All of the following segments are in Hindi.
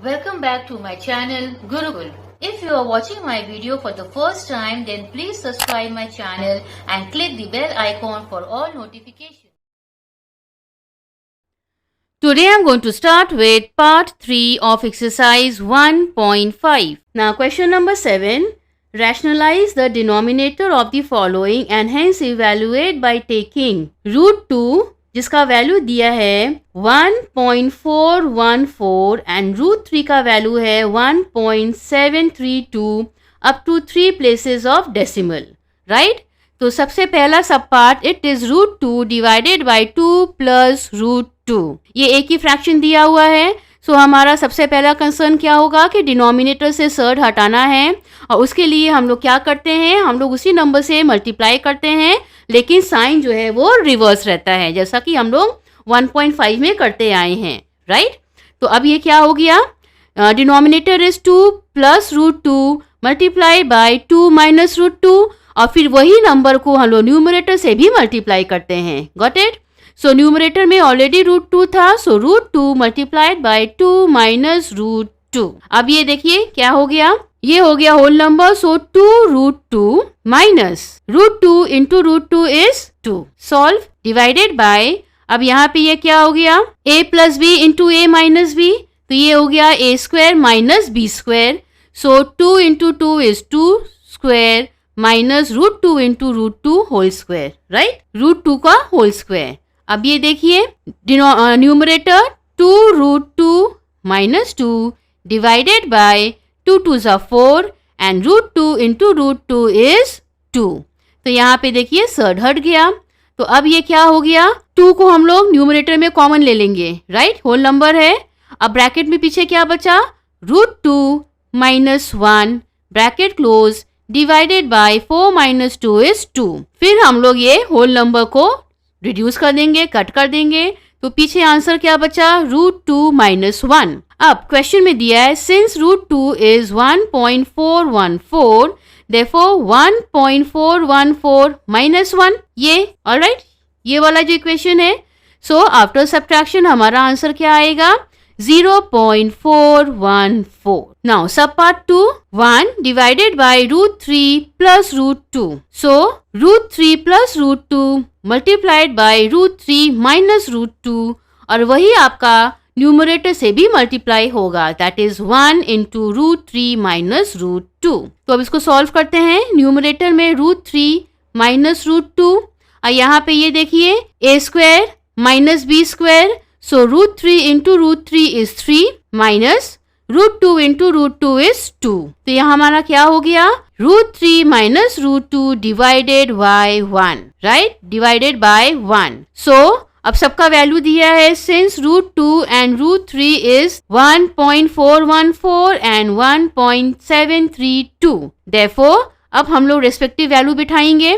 Welcome back to my channel Gurukul. If you are watching my video for the first time, then please subscribe my channel and click the bell icon for all notifications. Today I am going to start with part 3 of exercise 1.5. Now question number 7. Rationalize the denominator of the following and hence evaluate by taking root 2 जिसका वैल्यू दिया है 1.414 एंड रूट 3 का वैल्यू है 1.732 up to 3 places of decimal, right. तो सबसे पहला sub part it is root 2 divided by 2 plus root 2। ये एक ही फ्रैक्शन दिया हुआ है, सो हमारा सबसे पहला कंसर्न क्या होगा कि डिनोमिनेटर से सर्ड हटाना है और उसके लिए हम लोग क्या करते हैं, हम लोग उसी नंबर से मल्टीप्लाई करते हैं, लेकिन साइन जो है वो रिवर्स रहता है जैसा कि हम लोग 1.5 में करते आए हैं, राइट। तो अब ये क्या हो गया, denominator is 2 plus root 2 multiply by 2 minus root 2 और फिर वही नंबर को हम लोग न्यूमरेटर से भी मल्टीप्लाई करते हैं, गॉट इट। सो न्यूमरेटर में ऑलरेडी रूट 2 था, so root 2 multiplied by 2 minus root 2। अब ये देखिए क्या हो गया, ये हो गया whole number, so 2 root 2 minus root 2 into root 2 is 2। Solve divided by, अब यहाँ पे ये क्या हो गया, a plus B into A minus B, तो ये हो गया a square minus B square. So 2 into 2 is 2 square minus root 2 into root 2 whole square, right, root 2 का होल स्क्वायर। अब ये देखिए numerator 2 root 2 minus 2 divided by 2 2s are 4 and root 2 into root 2 is 2। तो यहाँ पे देखिए सर्ड हट गया, तो अब ये क्या हो गया, 2 को हम लोग न्यूमरेटर में कॉमन ले लेंगे, राइट, होल नंबर है। अब ब्रैकेट में पीछे क्या बचा, root 2 minus 1 bracket close divided by 4 minus 2 is 2। फिर हम लोग ये होल नंबर को रिड्यूस कर देंगे, कट कर देंगे, तो पीछे आंसर क्या बचा, रूट 2 माइनस 1। अब क्वेश्चन में दिया है since root 2 is 1.414 therefore 1.414 minus 1, ये ऑलराइट, ये वाला जो इक्वेशन है। सो आफ्टर सब्ट्रैक्शन हमारा आंसर क्या आएगा, 0.414। Now sub part 2, 1 divided by root 3 plus root 2, so root 3 plus root 2 multiplied by root 3 minus root 2 और वही आपका न्यूमरेटर से भी मल्टीप्लाई होगा, that is 1 into root 3 minus root 2। तो अब इसको सॉल्व करते हैं, न्यूमरेटर में रूट 3 माइनस रूट 2 और यहाँ पे ये देखिए a square minus B square, so root 3 into root 3 is 3 minus root 2 into root 2 is 2। तो यहाँ हमारा क्या हो गया, root 3 minus root 2 divided by 1, right, divided by 1। So अब सबका वैल्यू दिया है, since root 2 and root 3 is 1.414 and 1.732 therefore अब हम लोग रेस्पेक्टिव वैल्यू बिठाएंगे।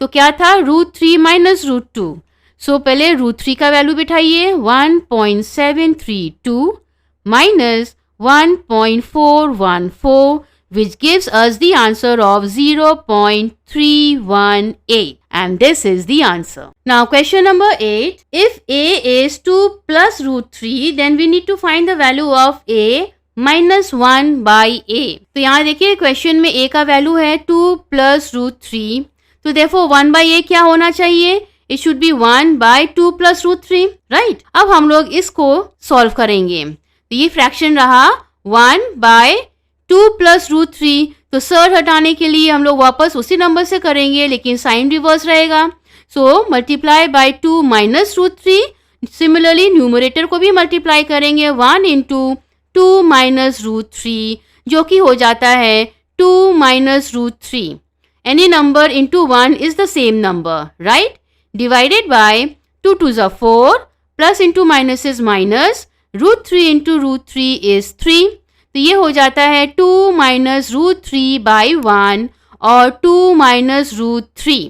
तो क्या था, रूट 3 माइनस रूट 2, सो पहले रूट 3 का value बिठाइए 1.732 minus 1.414 which gives us the answer of 0.318 and this is the answer. Now question number 8, if a is 2 plus root 3 then we need to find the value of a minus 1 by a. तो यहाँ देखिए क्वेश्चन में a का वैल्यू है 2 plus root 3, तो therefore 1 by a क्या होना चाहिए, it should be 1 by 2 plus root 3, right। अब हम लोग इसको सॉल्व करेंगे, तो ये फ्रैक्शन रहा 1 by 2 प्लस रूट 3, तो सर्ड हटाने के लिए हम लोग वापस उसी नंबर से करेंगे लेकिन साइन रिवर्स रहेगा, so multiply by 2 minus root 3। Similarly numerator को भी मल्टीप्लाई करेंगे 1 इंटू 2 माइनस रूट 3 जो कि हो जाता है 2 minus root 3। Any number into 1 is the same number, right, divided by 2 2s are 4 plus into minus is minus, root 3 into root 3 is 3, तो ये हो जाता है 2 माइनस रूट 3 बाई 1 और 2 माइनस रूट 3।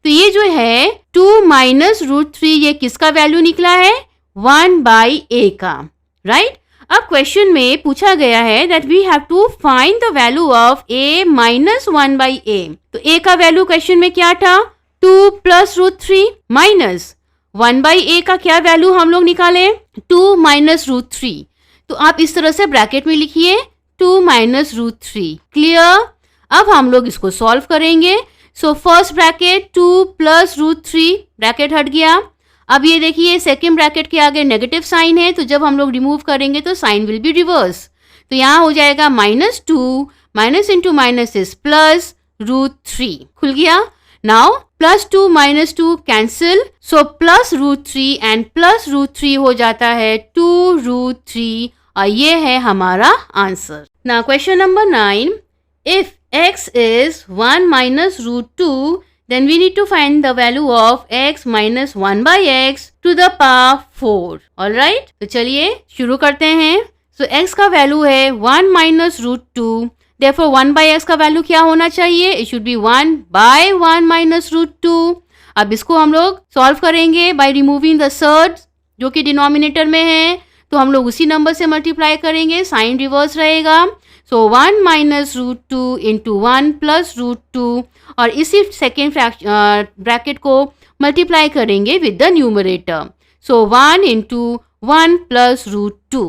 तो ये जो है 2 माइनस रूट 3 ये किसका वैल्यू निकला है, 1 बाई a का, राइट। अब क्वेश्चन में पूछा गया है that we have to find the value of a minus 1 by a। तो a का वैल्यू क्वेश्चन में क्या था, 2 plus root 3 minus 1 by a का क्या वैल्यू हम लोग निकालें, 2 माइनस रूट 3। तो आप इस तरह से ब्रैकेट में लिखिए 2 माइनस रूट 3। क्लियर? अब हम लोग इसको सॉल्व करेंगे। So first bracket 2 plus root 3, bracket हट गया। अब ये देखिए सेकेंड ब्रैकेट के आगे नेगेटिव साइन है, तो जब हम लोग रिमूव करेंगे तो साइन विल बी रिवर्स। तो यहाँ हो जाएगा -2 minus into minus is plus root 3। खुल गया। Now +2 -2 cancel, so plus root 3 and plus root 3 हो जाता है 2 रूट 3 और ये है हमारा answer. Now question number 9, if x is 1 minus root 2, then we need to find the value of x minus 1 by x to the power 4. Alright? तो चलिए शुरू करते हैं। So x का वैल्यू है 1 minus root 2. Therefore 1 by x का वैल्यू क्या होना चाहिए? It should be 1 by 1 minus root 2. अब इसको हम लोग सॉल्व करेंगे by removing the surds जो कि डिनोमिनेटर में है, तो हम लोग उसी नंबर से मल्टीप्लाई करेंगे, साइन रिवर्स रहेगा। So 1 minus root 2 into 1 plus root 2 और इसी सेकेंड ब्रैकेट को मल्टीप्लाई करेंगे with the numerator. So 1 into 1 plus root 2,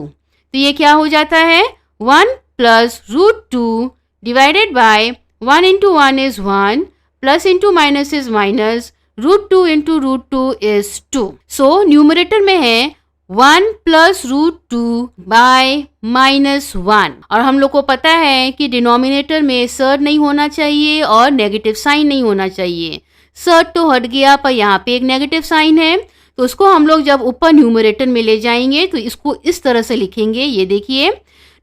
तो ये क्या हो जाता है 1 plus root 2 divided by 1 into 1 is 1 plus into minus is minus, root 2 into root 2 is 2। So numerator में है 1 प्लस रूट 2 बाय -1 और हम लोग को पता है कि डिनोमिनेटर में सर्ड नहीं होना चाहिए और नेगेटिव साइन नहीं होना चाहिए। सर्ड तो हट गया पर यहाँ पे एक नेगेटिव साइन है, तो उसको हम लोग जब ऊपर न्यूमरेटर में ले जाएंगे तो इसको इस तरह से लिखेंगे। ये देखिए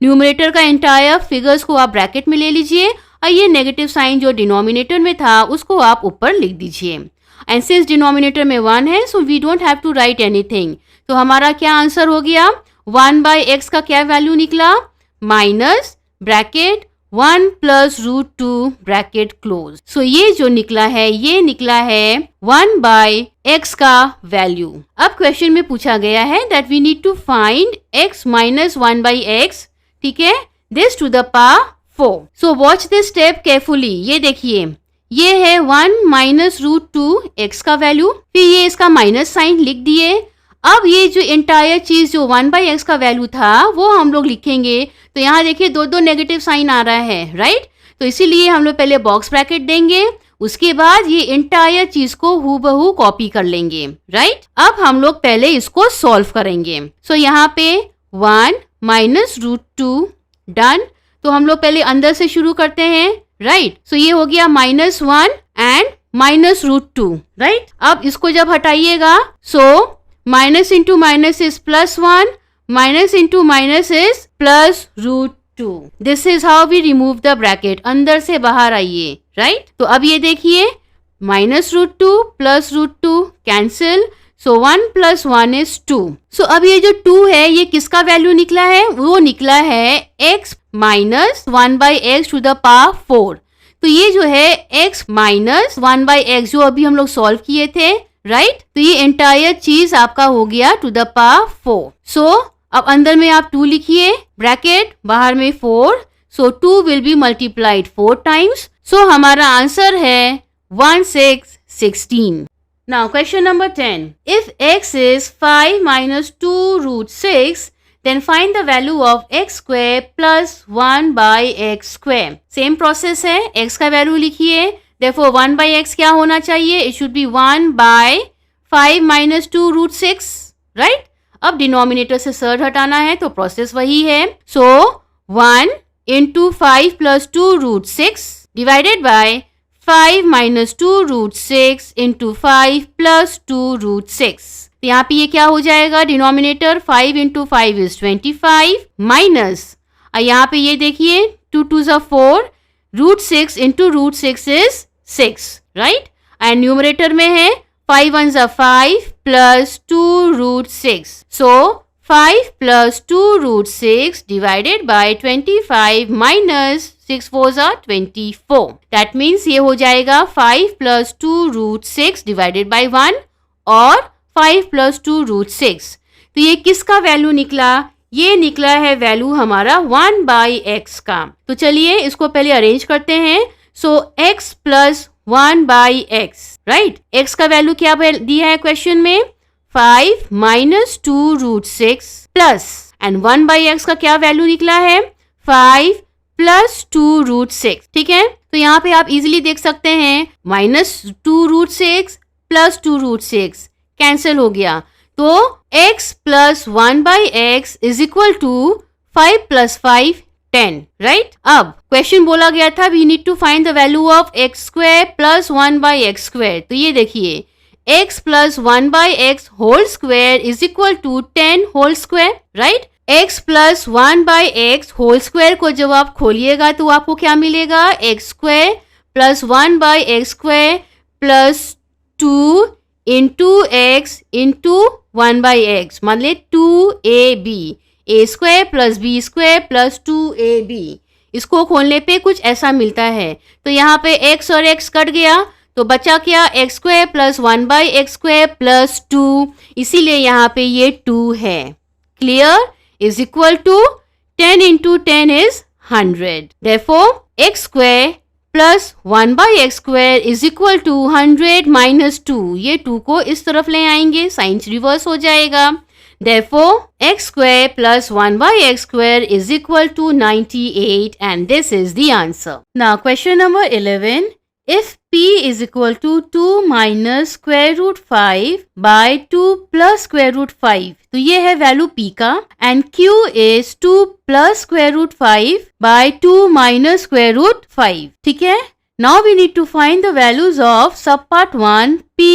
न्यूमरेटर का एंटायर फिगर्स को आप ब्रैकेट में ले लीजिए और ये नेगेटिव साइन जो डिनोमिनेटर में था उसको आप ऊपर लिख दीजिए। एंड सिंस डिनोमिनेटर में 1 है so we don't have to write anything. तो हमारा क्या आंसर हो गया 1 बाई एक्स का क्या वैल्यू निकला minus bracket 1 plus root 2 bracket close. So ये जो निकला है ये निकला है 1 बाई एक्स का वैल्यू। अब क्वेश्चन में पूछा गया है that we need to find x minus 1 by x, ठीक है, this to the power 4। So watch this step carefully. ये देखिए ये है 1 माइनस रूट 2 एक्स का वैल्यू, फिर ये इसका माइनस साइन लिख दिए। अब ये जो एंटायर चीज जो 1 बाई एक्स का वैल्यू था वो हम लोग लिखेंगे, तो यहाँ देखिए दो नेगेटिव साइन आ रहा है, राइट। तो इसीलिए हम लोग पहले बॉक्स ब्रैकेट देंगे, उसके बाद ये एंटायर चीज को हूबहू कॉपी कर लेंगे, राइट। अब हम लोग पहले इसको सॉल्व करेंगे। सो यहाँ पे 1 माइनस रूट 2 डन। तो हम लोग पहले अंदर से शुरू करते हैं, राइट। सो ये हो गया -1 एंड माइनस रूट 2, राइट। अब इसको जब हटाइएगा so minus into minus is +1, minus into minus is plus root 2। This is how we remove the bracket. अंदर से बाहर आइए, राइट। तो अब ये देखिए minus root 2 plus root 2 cancel, so 1 plus 1 is 2। So अब ये जो 2 है ये किसका वैल्यू निकला है, वो निकला है x minus 1 by x to the power 4। तो ये जो है x माइनस 1 बाई एक्स जो अभी हम लोग सॉल्व किए थे, राइट। तो ये एंटायर चीज आपका हो गया टू द पावर 4। सो अब अंदर में आप 2 लिखिए ब्रैकेट, बाहर में 4, सो 2 विल बी मल्टीप्लाइड 4 टाइम्स। सो हमारा आंसर है 1 6 16। Now question number 10, if x is 5 minus 2 root 6 then find the value of x square plus 1 by x square। Same process है, x का वैल्यू लिखिए, therefore 1 by x क्या होना चाहिए, it should be 1 by 5 minus 2 root 6, right। अब डिनोमिनेटर से सर्ड हटाना है तो प्रोसेस वही है। सो 1 into 5 plus 2 root 6 divided by 5 minus 2 root 6 into 5 plus 2 root 6। तो यहाँ पे ये क्या हो जाएगा डिनोमिनेटर 5 into 5 is 25 माइनस, और यहाँ पे ये देखिए 2 2s are 4, root 6 into root 6 is 6, right। And numerator में है 5 1s are 5 plus 2 root 6। So 5 plus 2 root 6 divided by 25 minus 6 4s are 24। That means ये हो जाएगा 5 plus 2 root 6 divided by 1 और 5 plus 2 root 6। तो ये किसका वैल्यू निकला, ये निकला है वैल्यू हमारा 1 by x का। तो चलिए इसको पहले अरेंज करते हैं। सो x plus 1 by x, right. x का वैल्यू क्या दिया है क्वेश्चन में 5 minus 2 root 6 plus, and 1/x का क्या वैल्यू निकला है? 5 प्लस 2√6. ठीक है, तो यहाँ पे आप इजीली देख सकते हैं -2√6 प्लस 2√6 कैंसिल हो गया, तो x plus 1/x is equal to 5 plus 5 10, right? अब क्वेश्चन बोला गया था we need to find the value of x square plus 1/x². तो ये देखिए x plus 1/x whole square is equal to 10 whole square, right? x plus 1/x whole square को जब आप खोलिएगा तो आपको क्या मिलेगा? x square plus 1/x² plus 2 into x into 1/x, मतलब 2ab, a square plus b square plus 2ab. इसको खोलने पे कुछ ऐसा मिलता है. तो यहाँ पे x और x कट गया तो बचा क्या? x square plus 1/x² plus 2, इसीलिए यहाँ पे ये 2 है. Clear? Is equal to 10 into 10 is 100. Therefore x square plus 1/x² is equal to 100 minus 2. ये 2 को इस तरफ ले आएंगे, साइंस रिवर्स हो जाएगा. Therefore x square plus 1/x² is equal to 98, and this is the answer. Now question number 11. If p is equal to 2 minus square root 5 by 2 plus square root 5, तो ये है वैल्यू p का, and q is 2 plus square root 5 by 2 minus square root 5. ठीक है? Now we need to find the values of subpart 1 p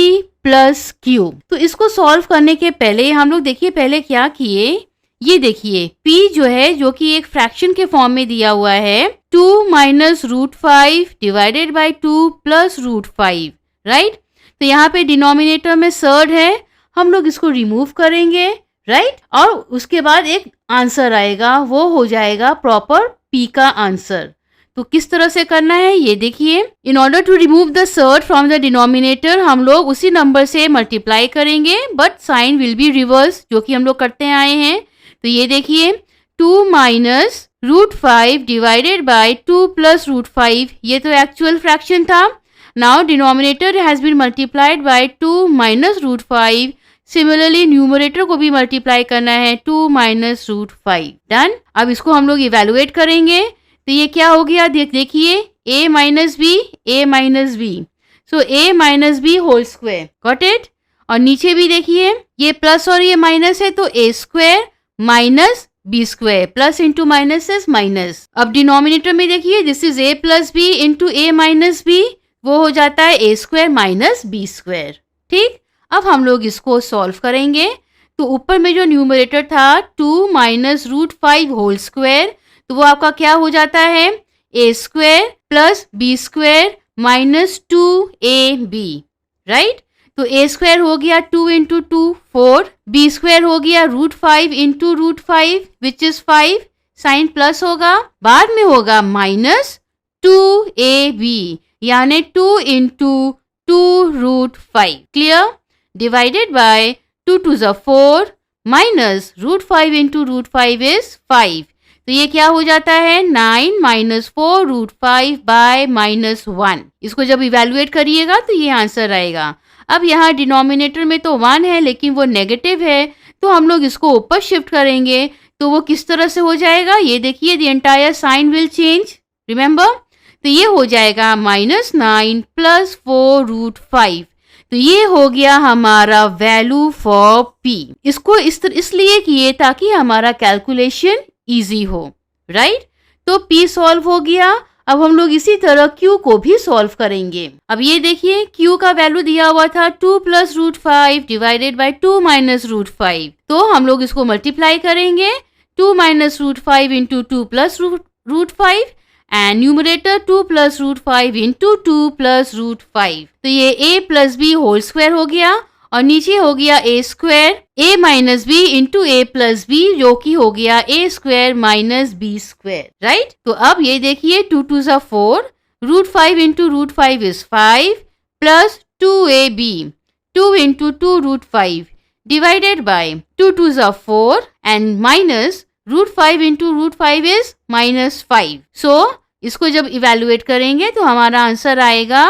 plus q. तो इसको सॉल्व करने के पहले हम लोग देखिए पहले क्या किए. ये देखिए p जो है, जो कि एक फ्रैक्शन के फॉर्म में दिया हुआ है, 2 minus √5 divided by 2 plus √5, right? तो यहाँ पे डिनोमिनेटर में सर्ड है, हम लोग इसको रिमूव करेंगे, राइट? और उसके बाद एक आंसर आएगा, वो हो जाएगा प्रॉपर p का आंसर. तो किस तरह से करना है ये देखिए. In order to remove the surd from the denominator हम लोग उसी नंबर से मल्टीप्लाई करेंगे, but sign will be reverse, जो कि हम लोग करते आए हैं. तो ये देखिए 2 माइनस √5 डिवाइडेड बाय 2 प्लस √5, ये तो एक्चुअल फ्रैक्शन था. Now denominator has been multiplied by 2 minus √5. Similarly numerator को भी मल्टीप्लाई करना है, 2 माइनस √5. डन. अब इसको हम लोग इवेलुएट करेंगे. तो ये क्या हो गया देखिए, a minus b, so a minus B whole square, got it? और नीचे भी देखिए ये प्लस और ये माइनस है, तो a square minus b square, plus into minus is minus. अब डिनोमिनेटर में देखिए this is a plus B into a minus B, वो हो जाता है a square minus b square. ठीक, अब हम लोग इसको सॉल्व करेंगे. तो ऊपर में जो न्यूमरेटर था 2 माइनस √5 होल स्क्वायर, तो वो आपका क्या हो जाता है? a square plus b square minus 2ab, right? तो a स्क्वायर हो गया 2 इंटू 2 4, b स्क्वायर हो गया √5 into √5 which is 5, sign plus होगा, बाद में होगा माइनस 2ab, यानी 2 इंटू 2√5. क्लियर? डिवाइडेड बाय 2 2 ज़ा 4 माइनस √5 इंटू √5 इज 5. तो ये क्या हो जाता है? 9 माइनस 4 √5 बाय माइनस 1. इसको जब इवेलुएट करिएगा तो ये आंसर आएगा. अब यहाँ डिनोमिनेटर में तो 1 है लेकिन वो नेगेटिव है, तो हम लोग इसको ऊपर शिफ्ट करेंगे. तो वो किस तरह से हो जाएगा? ये देखिए the entire sign will change, remember? तो ये हो जाएगा -9 प्लस 4 √5. तो ये हो गया हमारा वैल्यू फॉर p. इसको इसलिए किए ताकि हमारा कैलकुलेशन इजी हो, राइट? तो p सॉल्व हो गया. अब हम लोग इसी तरह q को भी सॉल्व करेंगे. अब ये देखिए q का वैल्यू दिया हुआ था 2 प्लस √5 डिवाइडेड बाय 2 माइनस √5. तो हम लोग इसको मल्टीप्लाई करेंगे, 2 minus √5 into 2 plus √5 and numerator 2 plus √5 into 2 plus √5. तो ये a plus b whole square हो गया और नीचे हो गया a square a minus b into a plus b, जो कि हो गया a square minus b square, right? तो अब ये देखिए 2 2 ज़ा 4, √5 into √5 is 5 plus 2ab, 2 into 2 √5 divided by 2 2 ज़ा 4 and minus √5 into √5 is minus 5. सो इसको जब इवेलुएट करेंगे तो हमारा आंसर आएगा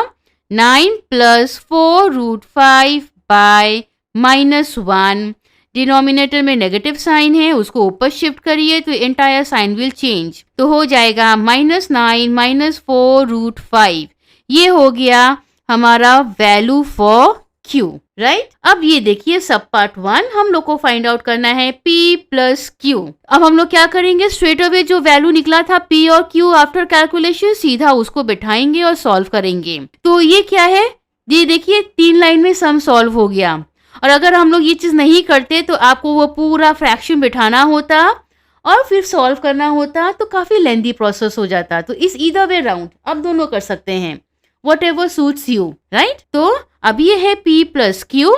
9 प्लस 4 √5 बाय -1 डिनोमिनेटर में नेगेटिव साइन है, उसको ऊपर शिफ्ट करिए तो एंटायर साइन विल चेंज। तो हो जाएगा -9 -4√5। ये हो गया हमारा वैल्यू फॉर Q, राइट। अब ये देखिए सब पार्ट 1 हम लोग को फाइंड आउट करना है P प्लस Q। अब हम लोग क्या करेंगे, स्ट्रेट अवे जो वैल्यू निकला था P और Q आफ्टर कैलकुलेशन, सीधा उसको बिठाएंगे और सॉल्व करेंगे। तो ये क्या है, ये देखिए 3 लाइन में सम सॉल्व हो गया। और अगर हम लोग ये चीज नहीं करते तो आपको वो पूरा फ्रैक्शन बिठाना होता और फिर सॉल्व करना होता, तो काफी लेंदी प्रोसेस हो जाता। तो इस ईदर वे राउंड आप दोनों कर सकते हैं, whatever suits you, right? तो अब ये है P प्लस Q।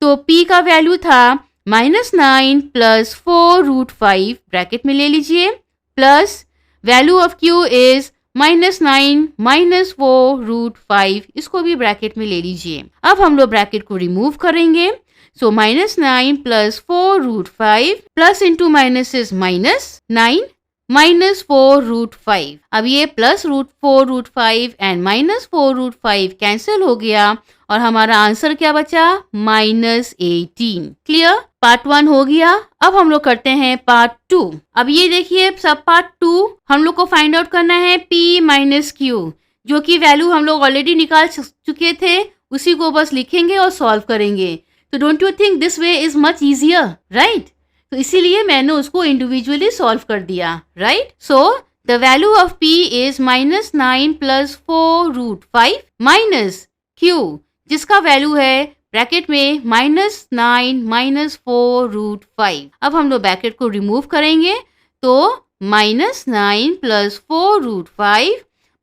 तो P का वैल्यू था -9 प्लस 4√5, ब्रैकेट में ले लीजिए, plus value of Q is -9 minus 4√5, इसको भी ब्रैकेट में ले लीजिए। अब हम लोग ब्रैकेट को रिमूव करेंगे। सो -9 plus 4√5 plus into minus is -9 minus 4√5। अब ये प्लस √4√5 एंड माइनस 4√5 कैंसिल हो गया और हमारा आंसर क्या बचा, -18। क्लियर, पार्ट 1 हो गया। अब हम लोग करते हैं पार्ट 2। अब ये देखिए सब पार्ट 2 हम लोग को फाइंड आउट करना है P माइनस Q, जो कि वैल्यू हम लोग ऑलरेडी निकाल चुके थे, उसी को बस लिखेंगे और सॉल्व करेंगे। तो don't you think this way is much easier, right? तो इसीलिए मैंने उसको इंडिविजुअली सॉल्व कर दिया, right? So the value of P is -9 plus 4√5 minus Q, जिसका वैल्यू है ब्रैकेट में -9 माइनस 4√5। अब हम लोग ब्रैकेट को रिमूव करेंगे तो -9 plus 4√5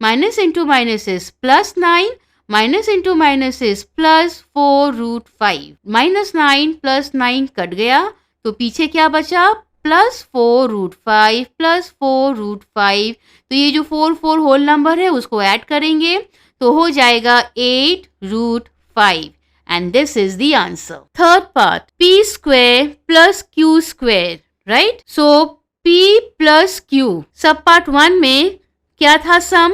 minus into minus is +9 minus into minus is plus 4√5। -9 plus 9 cut गया तो पीछे क्या बचा, +4√5 प्लस 4√5। तो ये जो 4 होल नंबर है उसको ऐड करेंगे तो हो जाएगा 8√5 and this is the answer. Third part, P square plus Q square, right? So P plus Q, सब पार्ट 1 में क्या था सम,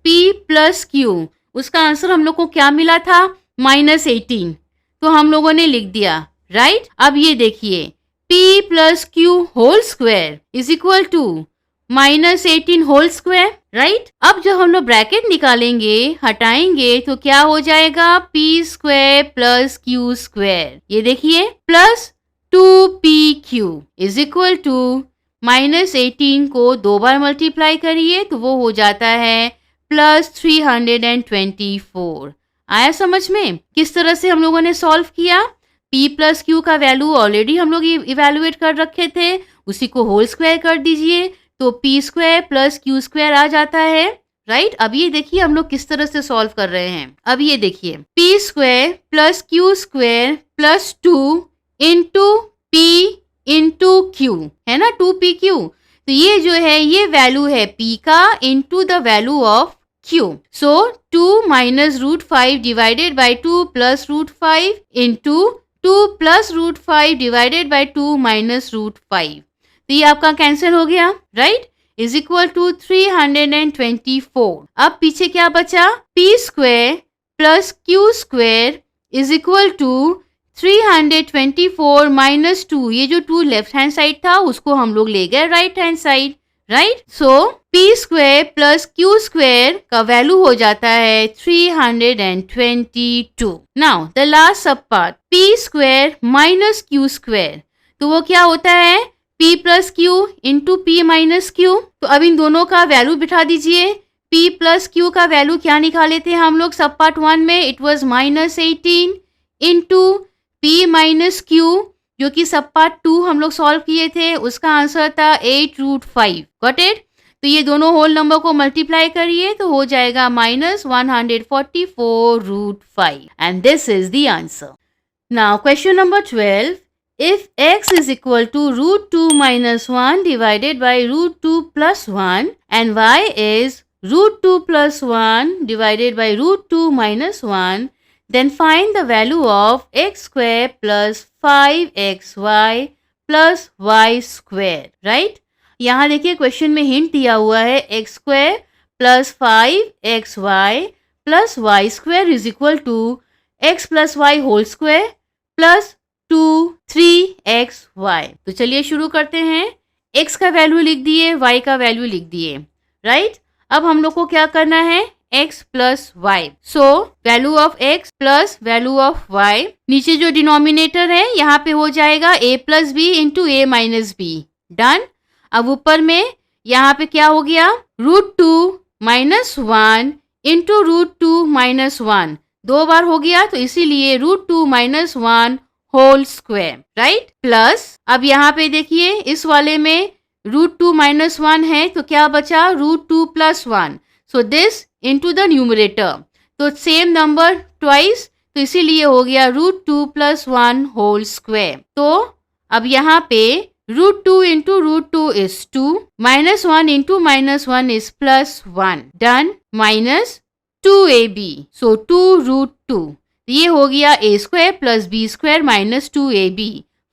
P प्लस Q, उसका आंसर हम लोग को क्या मिला था, -18। तो हम लोगों ने लिख दिया, राइट? अब ये देखिए P plus Q whole square is equal to -18 whole square, right? अब जब हम लोग ब्रैकेट निकालेंगे, हटाएंगे, तो क्या हो जाएगा, P square plus Q square. ये देखिए plus 2PQ is equal to -18 को 2 बार मल्टीप्लाई करिए तो वो हो जाता है +324। आया समझ में किस तरह से हम लोगों ने सॉल्व किया? P प्लस Q का वैल्यू ऑलरेडी हम लोग इवेलुएट कर रखे थे, उसी को होल स्क्वायर कर दीजिए तो P square plus Q square आ जाता है, राइट? अब ये देखिए हम लोग किस तरह से सॉल्व कर रहे हैं। अब ये देखिए P square plus Q square plus 2 into P into Q, है ना, 2PQ। तो ये जो है ये वैल्यू है P का into the value of Q। So 2 minus √5 divided by 2 plus √5 into 2 plus √5 divided by 2 minus √5। तो ये आपका कैंसिल हो गया, राइट? Is equal to 324। अब पीछे क्या बचा, P square plus Q square is equal to 324 minus 2। ये जो 2 लेफ्ट हैंड साइड था उसको हम लोग ले गए राइट हैंड साइड, राइट? सो P square plus Q square का वैल्यू हो जाता है 322। नाउ द लास्ट सब part, P square minus Q square. तो वो क्या होता है, P plus Q into P minus Q। तो अब इन दोनों का वैल्यू बिठा दीजिए। P प्लस Q का वैल्यू क्या निकाले थे हम लोग सब पार्ट 1 में, it was -18 into P minus Q, जो कि सब पार्ट 2 हम लोग सॉल्व किए थे, उसका आंसर था 8√5। Got it? तो ये दोनों होल नंबर को मल्टीप्लाई करिए तो हो जाएगा -144√5 and this is the answer. Now question number 12, if x is equal to √2 minus 1 divided by √2 plus 1 and y is √2 plus 1 divided by √2 minus 1, then find the value of x square plus 5xy plus y square, right? यहाँ देखिए क्वेश्चन में हिंट दिया हुआ है x square plus 5xy plus y square is equal to x plus y whole square plus 3xy। तो चलिए शुरू करते हैं। x का वैल्यू लिख दिए, y का वैल्यू लिख दिए, राइट। अब हम लोग को क्या करना है, x plus y. So value of x plus value of y, नीचे जो डिनोमिनेटर है यहाँ पे हो जाएगा a plus B into a minus b. Done. अब ऊपर में यहाँ पे क्या हो गया, √2 माइनस 1 इंटू √2 माइनस 1, 2 बार हो गया तो इसीलिए √2 minus 1 whole square, right. Plus अब यहाँ पे देखिए इस वाले में √2 माइनस 1 है तो क्या बचा, √2 plus 1। So this into the numerator, तो सेम नंबर ट्वाइस, तो इसीलिए हो गया √2 प्लस 1 होल स्क्वायर। तो अब यहाँ पे √2 into √2 is 2, minus 1 into minus 1 is plus 1। Done. Minus 2ab, सो 2√2, ये हो गया a square plus b square minus 2ab।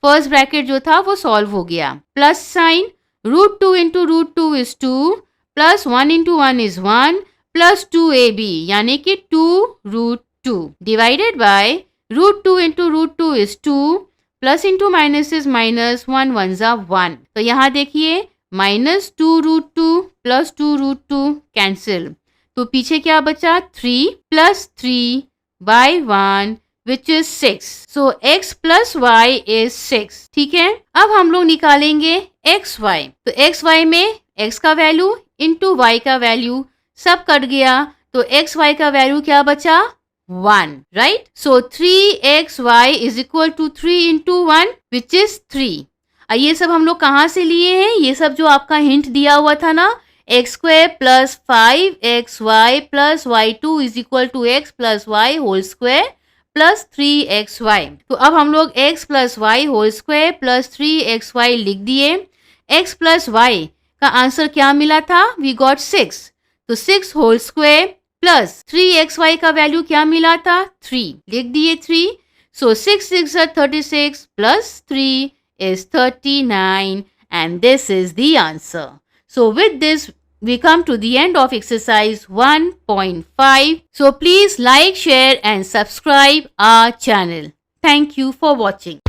First bracket जो था वो सॉल्व हो गया। Plus sign, √2 into √2 is 2, plus 1 into 1 is 1, plus 2ab यानी कि 2√2 divided by √2 into √2 is 2, plus into minus is minus, 1 1 जा 1। तो यहाँ देखिए माइनस 2√2 प्लस 2√2 कैंसिल, तो पीछे क्या बचा, 3 plus 3 by 1 which is 6। So x plus y is 6। ठीक है। अब हम लोग निकालेंगे xy। तो xy में x का वैल्यू इंटू y का वैल्यू सब कट गया, तो xy का वैल्यू क्या बचा, 1, right. So 3xy is equal to 3 into 1 which is 3। ये सब हम लोग कहाँ से लिए हैं, ये सब जो आपका हिंट दिया हुआ था ना, x square plus 5xy plus y2 is equal to x plus y whole square plus 3xy। तो अब हम लोग x plus y whole square plus 3xy लिख दिए। x प्लस वाई का आंसर क्या मिला था, वी गॉट 6, तो 6 होल स्क्वायर प्लस 3xy का वैल्यू क्या मिला था, 3, लिख दिए 3। सो 6 6 36 plus 3 is 39 and this is the answer. So with this we come to the end of exercise 1.5. So please like, share and subscribe our channel. Thank you for watching.